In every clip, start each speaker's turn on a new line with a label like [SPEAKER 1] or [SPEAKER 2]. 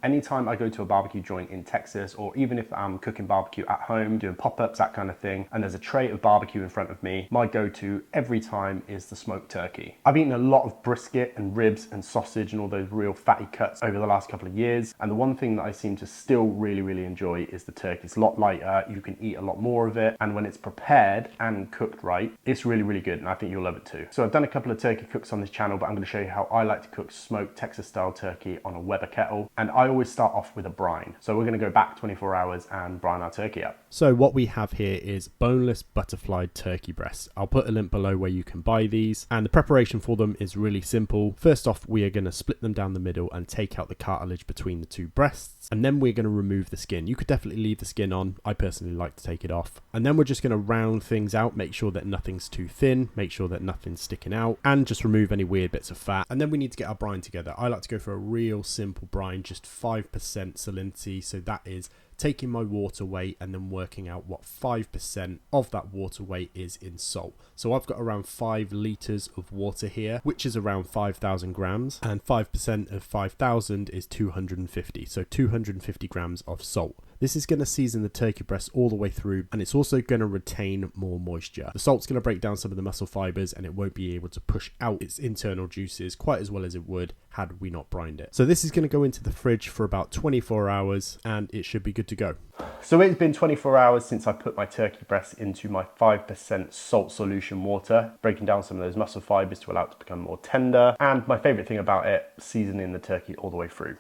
[SPEAKER 1] Anytime I go to a barbecue joint in Texas, or even if I'm cooking barbecue at home, doing pop-ups, that kind of thing, and there's a tray of barbecue in front of me, my go-to every time is the smoked turkey. I've eaten a lot of brisket and ribs and sausage and all those real fatty cuts over the last couple of years, and the one thing that I seem to still really enjoy is the turkey. It's a lot lighter, you can eat a lot more of it, and when it's prepared and cooked right, it's really good, and I think you'll love it too. So I've done a couple of turkey cooks on this channel, but I'm going to show you how I like to cook smoked Texas style turkey on a Weber kettle, and I always start off with a brine. So we're going to go back 24 hours and brine our turkey up.
[SPEAKER 2] So what we have here is boneless butterflied turkey breasts. I'll put a link below where you can buy these, and the preparation for them is really simple. First off, we are going to split them down the middle and take out the cartilage between the two breasts, and then we're going to remove the skin. You could definitely leave the skin on. I personally like to take it off. And then we're just going to round things out, make sure that nothing's too thin, make sure that nothing's sticking out, and just remove any weird bits of fat. And then we need to get our brine together. I like to go for a real simple brine, just 5% salinity, so that is taking my water weight and then working out what 5% of that water weight is in salt. So I've got around 5 litres of water here, which is around 5,000 grams, and 5% of 5,000 is 250, so 250 grams of salt. This is going to season the turkey breast all the way through, and it's also going to retain more moisture. The salt's going to break down some of the muscle fibers, and it won't be able to push out its internal juices quite as well as it would had we not brined it. So this is going to go into the fridge for about 24 hours, and it should be good to go.
[SPEAKER 1] So it's been 24 hours since I put my turkey breast into my 5% salt solution water, breaking down some of those muscle fibers to allow it to become more tender. And my favorite thing about it, seasoning the turkey all the way through.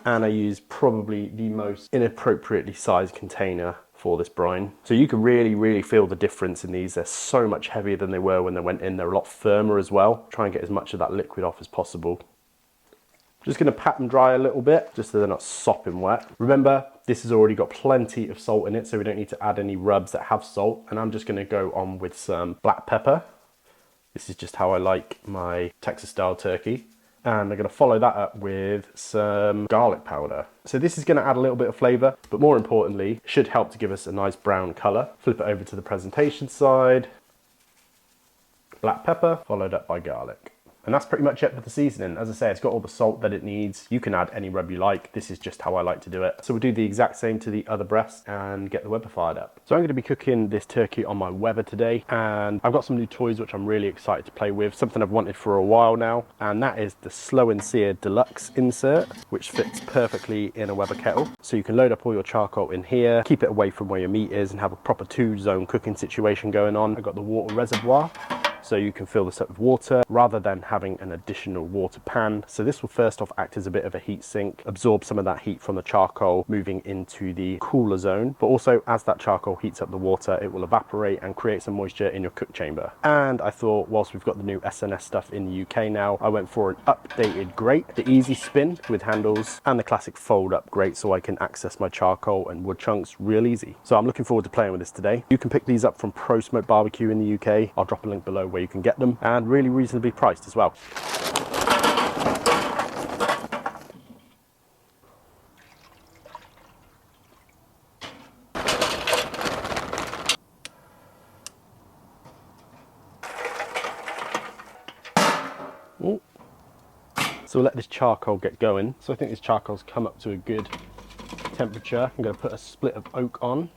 [SPEAKER 1] And I use probably the most inappropriately sized container for this brine. So you can really feel the difference in these. They're so much heavier than they were when they went in. They're a lot firmer as well. Try and get as much of that liquid off as possible. Just going to pat them dry a little bit, just so they're not sopping wet. Remember, this has already got plenty of salt in it, so we don't need to add any rubs that have salt. And I'm just going to go on with some black pepper. This is just how I like my Texas style turkey. And I'm going to follow that up with some garlic powder. So this is going to add a little bit of flavour, but more importantly, should help to give us a nice brown colour. Flip it over to the presentation side. Black pepper, followed up by garlic. And that's pretty much it for the seasoning. As I say, it's got all the salt that it needs. You can add any rub you like. This is just how I like to do it. So we'll do the exact same to the other breast and get the Weber fired up. So I'm going to be cooking this turkey on my Weber today, and I've got some new toys which I'm really excited to play with. Something I've wanted for a while now, and that is the Slow and Sear Deluxe insert, which fits perfectly in a Weber kettle. So you can load up all your charcoal in here, keep it away from where your meat is, and have a proper 2-zone cooking situation going on. I've got the water reservoir, so you can fill this up with water rather than having an additional water pan. So this will first off act as a bit of a heat sink, absorb some of that heat from the charcoal moving into the cooler zone, but also as that charcoal heats up the water, it will evaporate and create some moisture in your cook chamber. And I thought, whilst we've got the new SNS stuff in the UK now, I went for an updated grate, the easy spin with handles, and the classic fold up grate, so I can access my charcoal and wood chunks real easy. So I'm looking forward to playing with this today. You can pick these up from Pro Smoke Barbecue in the UK. I'll drop a link below where you can get them, and really reasonably priced as well. Ooh. So we'll let this charcoal get going. So I think this charcoal's come up to a good temperature. I'm going to put a split of oak on.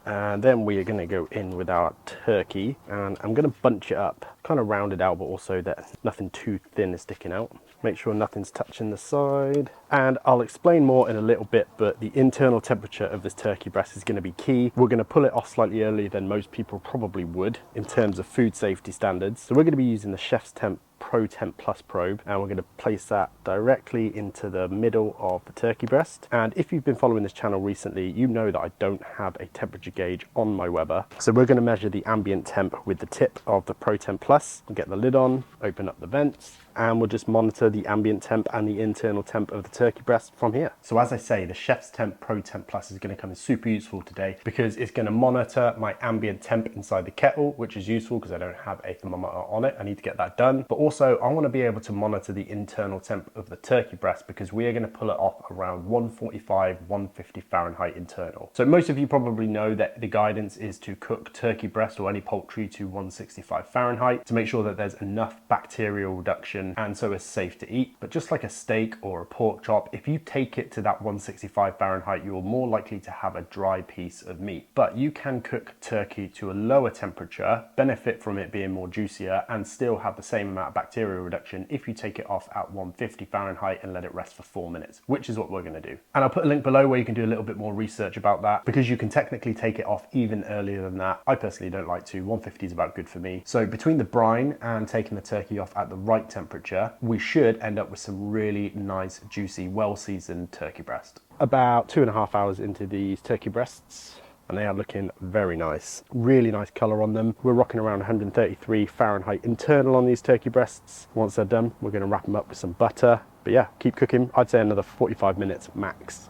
[SPEAKER 1] And then we are going to go in with our turkey, and I'm going to bunch it up, kind of round it out, but also that nothing too thin is sticking out. Make sure nothing's touching the side. And I'll explain more in a little bit, but the internal temperature of this turkey breast is going to be key. We're going to pull it off slightly earlier than most people probably would in terms of food safety standards. So we're going to be using the Chef's Temp Pro Temp Plus probe, and we're going to place that directly into the middle of the turkey breast. And if you've been following this channel recently, you know that I don't have a temperature gauge on my Weber. So we're going to measure the ambient temp with the tip of the Pro Temp Plus. We'll get the lid on, open up the vents, and we'll just monitor the ambient temp and the internal temp of the turkey breast from here. So as I say, the Chef's Temp Pro Temp Plus is going to come in super useful today, because it's going to monitor my ambient temp inside the kettle, which is useful because I don't have a thermometer on it. I need to get that done. But also I want to be able to monitor the internal temp of the turkey breast, because we are going to pull it off around 145, 150 Fahrenheit internal. So most of you probably know that the guidance is to cook turkey breast or any poultry to 165 Fahrenheit to make sure that there's enough bacterial reduction reduction and so is safe to eat. But just like a steak or a pork chop, if you take it to that 165 Fahrenheit, you're more likely to have a dry piece of meat. But you can cook turkey to a lower temperature, benefit from it being more juicier, and still have the same amount of bacterial reduction if you take it off at 150 Fahrenheit and let it rest for 4 minutes, which is what we're going to do. And I'll put a link below where you can do a little bit more research about that, because you can technically take it off even earlier than that. I personally don't like to. 150 is about good for me. So between the brine and taking the turkey off at the right temperature, we should end up with some really nice, juicy, well-seasoned turkey breast. About 2.5 hours into these turkey breasts, and they are looking very nice. Really nice colour on them. We're rocking around 133 Fahrenheit internal on these turkey breasts. Once they're done, we're going to wrap them up with some butter. But yeah, keep cooking. I'd say another 45 minutes max.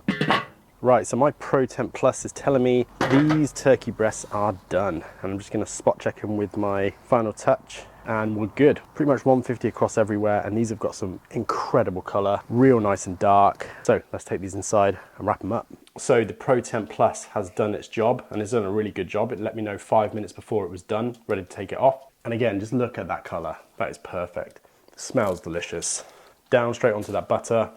[SPEAKER 1] Right, so my Pro Temp Plus is telling me these turkey breasts are done. And I'm just going to spot check them with my final touch, and we're good. Pretty much 150 across everywhere, and these have got some incredible colour, real nice and dark. So let's take these inside and wrap them up. So the Pro Temp Plus has done its job, and it's done a really good job. It let me know 5 minutes before it was done, ready to take it off. And again, just look at that colour. That is perfect. It smells delicious. Down straight onto that butter.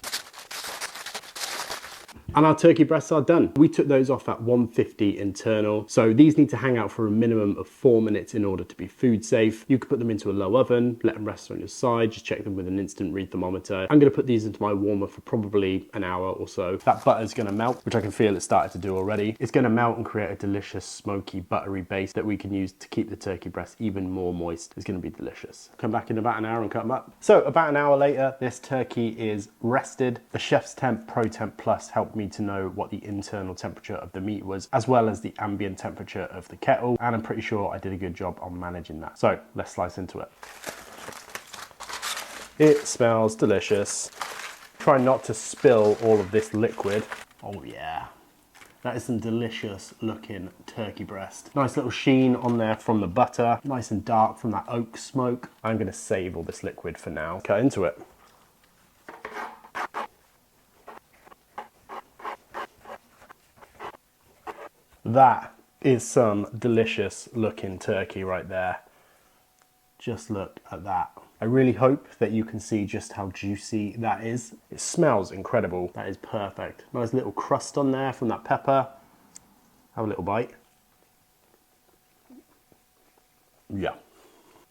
[SPEAKER 1] And our turkey breasts are done. We took those off at 150 internal. So these need to hang out for a minimum of 4 minutes in order to be food safe. You could put them into a low oven, let them rest on your side, just check them with an instant read thermometer. I'm gonna put these into my warmer for probably an hour or so. That butter's gonna melt, which I can feel it started to do already. It's gonna melt and create a delicious, smoky, buttery base that we can use to keep the turkey breast even more moist. It's gonna be delicious. Come back in about an hour and cut them up. So about an hour later, this turkey is rested. The Chef's Temp Pro Temp Plus helped me to know what the internal temperature of the meat was, as well as the ambient temperature of the kettle, and I'm pretty sure I did a good job on managing that. So let's slice into it. It smells delicious. Try not to spill all of this liquid. Oh yeah, that is some delicious looking turkey breast. Nice little sheen on there from the butter, nice and dark from that oak smoke. I'm gonna save all this liquid for now. Cut into it. That is some delicious looking turkey right there. Just look at that. I really hope that you can see just how juicy that is. It smells incredible. That is perfect. Nice little crust on there from that pepper. Have a little bite. Yeah,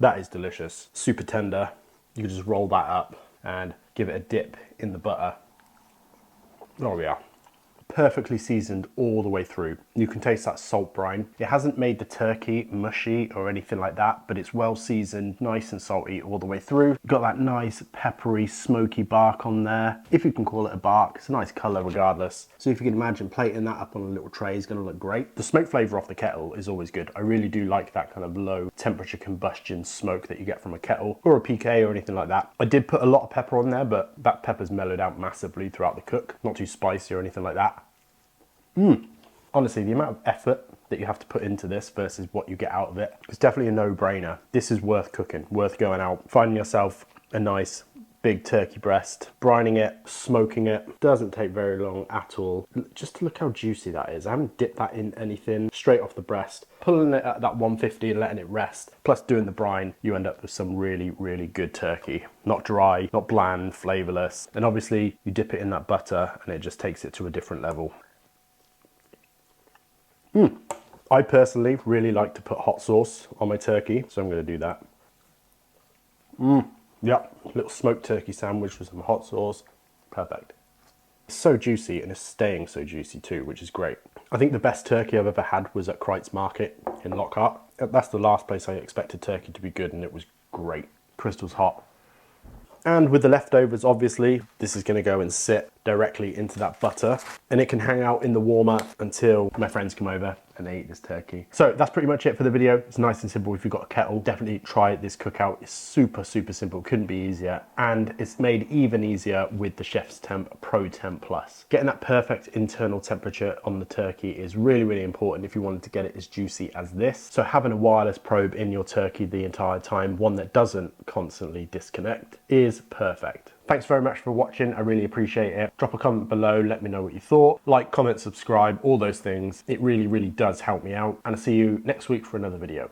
[SPEAKER 1] that is delicious. Super tender. You can just roll that up and give it a dip in the butter. Oh yeah. Perfectly seasoned all the way through. You can taste that salt brine. It hasn't made the turkey mushy or anything like that, but it's well seasoned, nice and salty all the way through. Got that nice peppery, smoky bark on there. If you can call it a bark, it's a nice color regardless. So if you can imagine plating that up on a little tray is gonna look great. The smoke flavor off the kettle is always good. I really do like that kind of low temperature combustion smoke that you get from a kettle or a PK or anything like that. I did put a lot of pepper on there, but that pepper's mellowed out massively throughout the cook. Not too spicy or anything like that. Honestly, the amount of effort that you have to put into this versus what you get out of it is definitely a no-brainer. This is worth cooking, worth going out, finding yourself a nice big turkey breast, brining it, smoking it. Doesn't take very long at all. Just look how juicy that is. I haven't dipped that in anything, straight off the breast. Pulling it at that 150 and letting it rest, plus doing the brine, you end up with some really, really good turkey. Not dry, not bland, flavorless. And obviously you dip it in that butter and it just takes it to a different level. I personally really like to put hot sauce on my turkey, so I'm going to do that. Yep, little smoked turkey sandwich with some hot sauce. Perfect. It's so juicy and it's staying so juicy too, which is great. I think the best turkey I've ever had was at Crites Market in Lockhart. That's the last place I expected turkey to be good, and it was great. Crystal's hot. And with the leftovers, obviously, this is going to go and sit directly into that butter, and it can hang out in the warmer until my friends come over and they eat this turkey. So that's pretty much it for the video. It's nice and simple. If you've got a kettle, definitely try this cookout. It's super, super simple. Couldn't be easier. And it's made even easier with the Chef's Temp Pro Temp Plus. Getting that perfect internal temperature on the turkey is really, really important if you wanted to get it as juicy as this. So having a wireless probe in your turkey the entire time, one that doesn't constantly disconnect, is perfect. Thanks very much for watching. I really appreciate it. Drop a comment below, let me know what you thought. Like, comment, subscribe, all those things. It really, really does help me out. And I'll see you next week for another video.